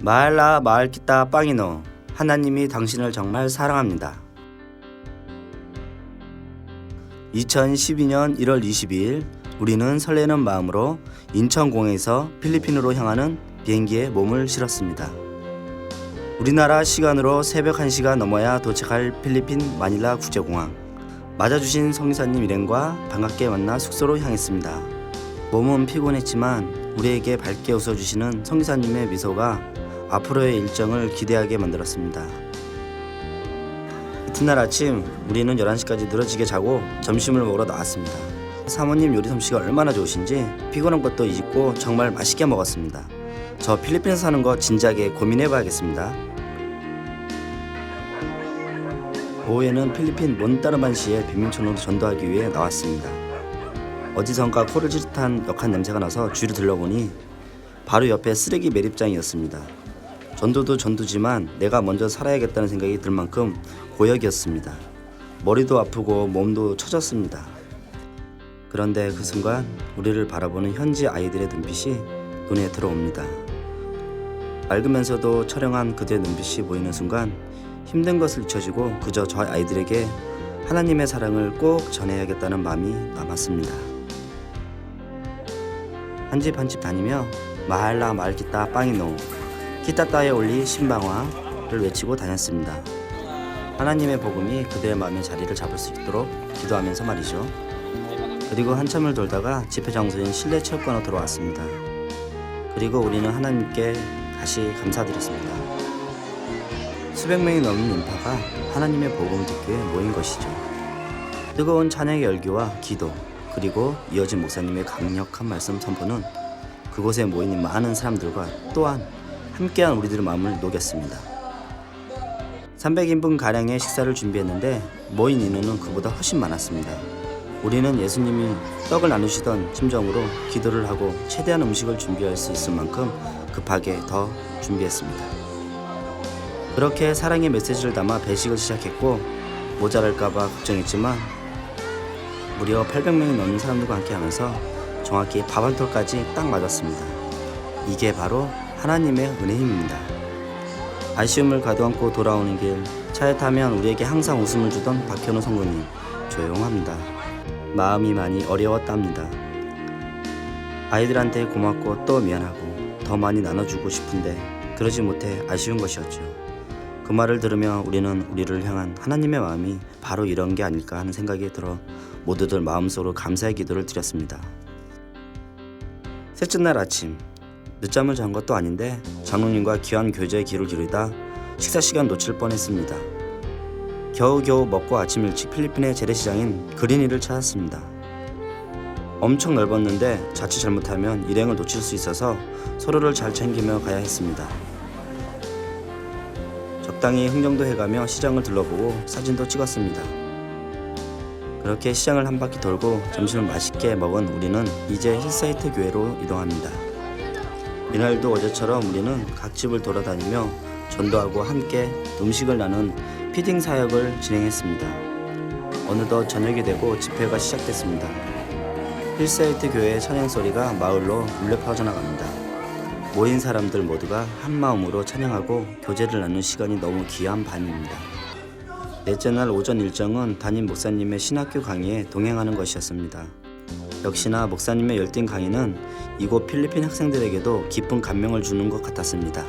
마할라 마을키타 빵이노, 하나님이 당신을 정말 사랑합니다. 2012년 1월 22일 우리는 설레는 마음으로 인천공항에서 필리핀으로 향하는 비행기에 몸을 실었습니다. 우리나라 시간으로 새벽 1시가 넘어야 도착할 필리핀 마닐라 국제공항. 맞아주신 성기사님 일행과 반갑게 만나 숙소로 향했습니다. 몸은 피곤했지만 우리에게 밝게 웃어주시는 성기사님의 미소가 앞으로의 일정을 기대하게 만들었습니다. 이튿날 아침 우리는 11시까지 늘어지게 자고 점심을 먹으러 나왔습니다. 사모님 요리 솜씨가 얼마나 좋으신지 피곤한 것도 잊고 정말 맛있게 먹었습니다. 저 필리핀에서 사는 거 진작에 고민해봐야겠습니다. 오후에는 필리핀 몬따르만시의 빈민촌으로 전도하기 위해 나왔습니다. 어디선가 코를 찌릿한 역한 냄새가 나서 주위를 들러보니 바로 옆에 쓰레기 매립장이었습니다. 전도도 전도지만 내가 먼저 살아야겠다는 생각이 들 만큼 고역이었습니다. 머리도 아프고 몸도 처졌습니다. 그런데 그 순간 우리를 바라보는 현지 아이들의 눈빛이 눈에 들어옵니다. 맑으면서도 처량한 그들의 눈빛이 보이는 순간 힘든 것을 잊혀지고 그저 저 아이들에게 하나님의 사랑을 꼭 전해야겠다는 마음이 남았습니다. 한 집 한 집 다니며 마할라 마을키타 빵이노, 키타따에 올리 신방화를 외치고 다녔습니다. 하나님의 복음이 그들의 마음의 자리를 잡을 수 있도록 기도하면서 말이죠. 그리고 한참을 돌다가 집회 장소인 실내 체육관으로 돌아왔습니다. 그리고 우리는 하나님께 다시 감사드렸습니다. 수백 명이 넘는 인파가 하나님의 복음을 듣기 위해 모인 것이죠. 뜨거운 찬양의 열기와 기도, 그리고 이어진 목사님의 강력한 말씀 선포는 그곳에 모인 많은 사람들과 또한 함께한 우리들의 마음을 녹였습니다. 300인분 가량의 식사를 준비했는데 모인 인원은 그보다 훨씬 많았습니다. 우리는 예수님이 떡을 나누시던 심정으로 기도를 하고 최대한 음식을 준비할 수 있을 만큼 급하게 더 준비했습니다. 그렇게 사랑의 메시지를 담아 배식을 시작했고 모자랄까봐 걱정했지만 무려 800명이 넘는 사람들과 함께 하면서 정확히 밥 한 톨까지 딱 맞았습니다. 이게 바로 하나님의 은혜의 힘입니다. 아쉬움을 가둬안고 돌아오는 길, 차에 타면 우리에게 항상 웃음을 주던 박현우 성도님, 조용합니다. 마음이 많이 어려웠답니다. 아이들한테 고맙고 또 미안하고 더 많이 나눠주고 싶은데 그러지 못해 아쉬운 것이었죠. 그 말을 들으며 우리는 우리를 향한 하나님의 마음이 바로 이런 게 아닐까 하는 생각이 들어 모두들 마음속으로 감사의 기도를 드렸습니다. 셋째 날 아침, 늦잠을 잔 것도 아닌데 장로님과 귀한 교제의 기를 기르다 식사 시간 놓칠 뻔했습니다. 겨우겨우 먹고 아침 일찍 필리핀의 재래시장인 그린힐을 찾았습니다. 엄청 넓었는데 자칫 잘못하면 일행을 놓칠 수 있어서 서로를 잘 챙기며 가야 했습니다. 적당히 흥정도 해가며 시장을 둘러보고 사진도 찍었습니다. 그렇게 시장을 한 바퀴 돌고 점심을 맛있게 먹은 우리는 이제 힐사이트 교회로 이동합니다. 이날도 어제처럼 우리는 각 집을 돌아다니며 전도하고 함께 음식을 나눈 피딩 사역을 진행했습니다. 어느덧 저녁이 되고 집회가 시작됐습니다. 힐사이트 교회의 찬양소리가 마을로 울려 퍼져나갑니다. 모인 사람들 모두가 한마음으로 찬양하고 교제를 나눈 시간이 너무 귀한 밤입니다. 넷째 날 오전 일정은 담임 목사님의 신학교 강의에 동행하는 것이었습니다. 역시나 목사님의 열띤 강의는 이곳 필리핀 학생들에게도 깊은 감명을 주는 것 같았습니다.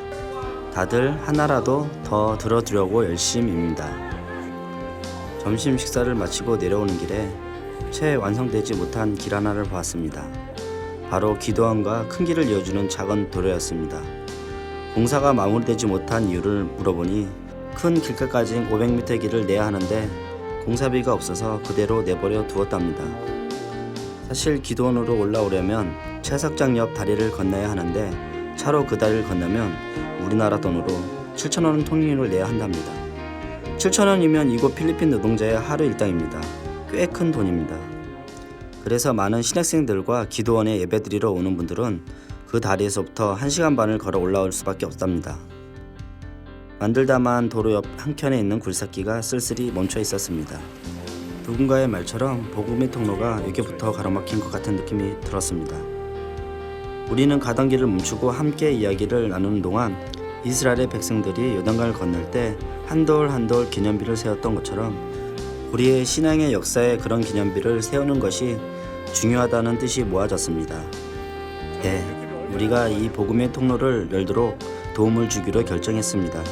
다들 하나라도 더 들어두려고 열심입니다. 점심 식사를 마치고 내려오는 길에 채 완성되지 못한 길 하나를 보았습니다. 바로 기도원과 큰 길을 이어주는 작은 도로였습니다. 공사가 마무리되지 못한 이유를 물어보니 큰 길가까지 500m 길을 내야 하는데 공사비가 없어서 그대로 내버려 두었답니다. 사실 기도원으로 올라오려면 채석장 옆 다리를 건너야 하는데 차로 그 다리를 건너면 우리나라 돈으로 7,000원 통행료를 내야 한답니다. 7,000원이면 이곳 필리핀 노동자의 하루 일당입니다. 꽤 큰 돈입니다. 그래서 많은 신학생들과 기도원에 예배드리러 오는 분들은 그 다리에서부터 1시간 반을 걸어 올라올 수밖에 없답니다. 만들다만 도로 옆 한켠에 있는 굴삭기가 쓸쓸히 멈춰 있었습니다. 누군가의 말처럼 복음의 통로가 여기부터 가로막힌 것 같은 느낌이 들었습니다. 우리는 가던 길을 멈추고 함께 이야기를 나누는 동안 이스라엘의 백성들이 요단강을 건널 때 한 돌 한 돌 기념비를 세웠던 것처럼 우리의 신앙의 역사에 그런 기념비를 세우는 것이 중요하다는 뜻이 모아졌습니다. 네, 우리가 이 복음의 통로를 열도록 도움을 주기로 결정했습니다.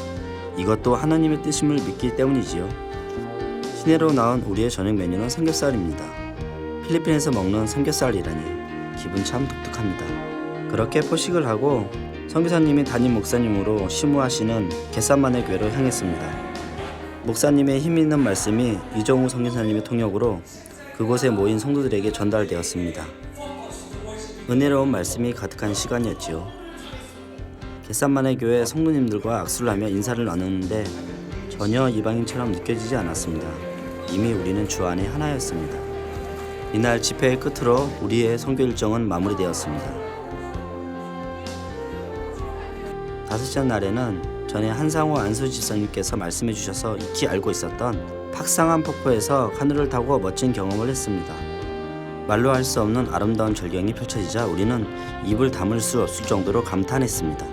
이것도 하나님의 뜻임을 믿기 때문이지요. 시내로 나온 우리의 저녁 메뉴는 삼겹살입니다. 필리핀에서 먹는 삼겹살이라니 기분 참 독특합니다. 그렇게 포식을 하고 선교사님이 담임 목사님으로 심우하시는 겟셋마네 교회로 향했습니다. 목사님의 힘 있는 말씀이 이정우 선교사님의 통역으로 그곳에 모인 성도들에게 전달되었습니다. 은혜로운 말씀이 가득한 시간이었지요. 겟셋마네 교회 성도님들과 악수를 하며 인사를 나누는데 전혀 이방인처럼 느껴지지 않았습니다. 이미 우리는 주 안에 하나였습니다. 이날 집회의 끝으로 우리의 선교 일정은 마무리되었습니다. 다섯째 날에는 전에 한상호 안수 집사님께서 말씀해 주셔서 익히 알고 있었던 팍상한 폭포에서 카누를 타고 멋진 경험을 했습니다. 말로 할 수 없는 아름다운 절경이 펼쳐지자 우리는 입을 다물 수 없을 정도로 감탄했습니다.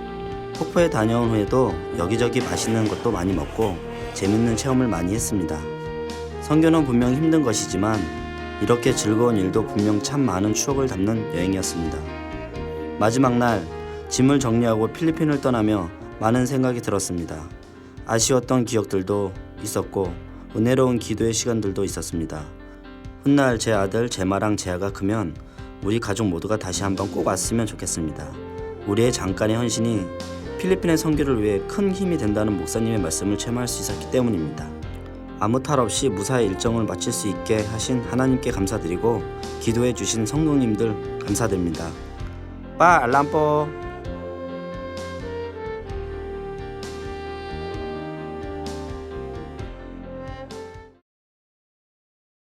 폭포에 다녀온 후에도 여기저기 맛있는 것도 많이 먹고 재밌는 체험을 많이 했습니다. 선교는 분명 힘든 것이지만 이렇게 즐거운 일도 분명 참 많은 추억을 담는 여행이었습니다. 마지막 날 짐을 정리하고 필리핀을 떠나며 많은 생각이 들었습니다. 아쉬웠던 기억들도 있었고 은혜로운 기도의 시간들도 있었습니다. 훗날 제 아들 제마랑 제아가 크면 우리 가족 모두가 다시 한번 꼭 왔으면 좋겠습니다. 우리의 잠깐의 헌신이 필리핀의 선교를 위해 큰 힘이 된다는 목사님의 말씀을 체험할 수 있었기 때문입니다. 아무 탈 없이 무사히 일정을 마칠 수 있게 하신 하나님께 감사드리고 기도해 주신 성도님들 감사드립니다. 빠 알람뽀